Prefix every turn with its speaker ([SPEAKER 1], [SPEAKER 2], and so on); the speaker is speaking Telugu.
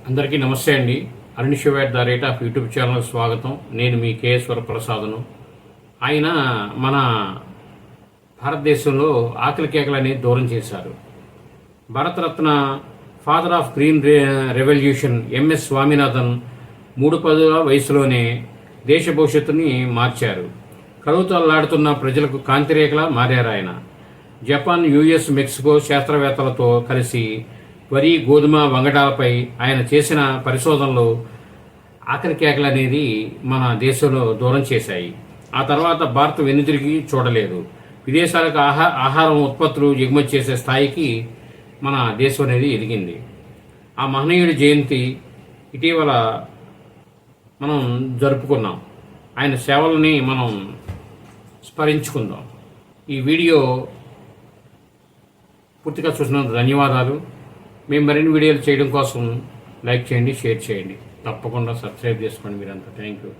[SPEAKER 1] అందరికీ నమస్తే అండి. Arun the rate of YouTube channel స్వాగతం. నేను మీ కేఎస్వర ప్రసాదను. ఆయన మన భారతదేశంలో ఆకలి కేకలని దూరం చేశారు. Bharat Ratna father of green revolution MS Swaminathan 3 వయసులోనే దేశ భవిష్యత్తుని మార్చారు. కరువుతో అల్లాడుతున్న ప్రజలకు కాంతిరేఖలా మారారు ఆయన. జపాన్, యుఎస్, మెక్సికో శాస్త్రవేత్తలతో కలిసి వరి, గోధుమ, వంగడాలపై ఆయన చేసిన పరిశోధనలు ఆకలి కేకలు అనేది మన దేశంలో దూరం చేశాయి. ఆ తర్వాత భారత్ వెనుతిరిగి చూడలేదు. విదేశాలకు ఆహారం ఉత్పత్తులు ఎగుమతి చేసే స్థాయికి మన దేశం అనేది ఎదిగింది. ఆ మహనీయుడి జయంతి ఇటీవల మనం జరుపుకున్నాం. ఆయన సేవలని మనం స్మరించుకుందాం. ఈ వీడియో పూర్తిగా చూసినందుకు ధన్యవాదాలు. మేము మరిన్ని వీడియోలు చేయడం కోసం లైక్ చేయండి, షేర్ చేయండి. తప్పకుండా సబ్స్క్రైబ్ చేసుకోండి మీరంతా. Thank you.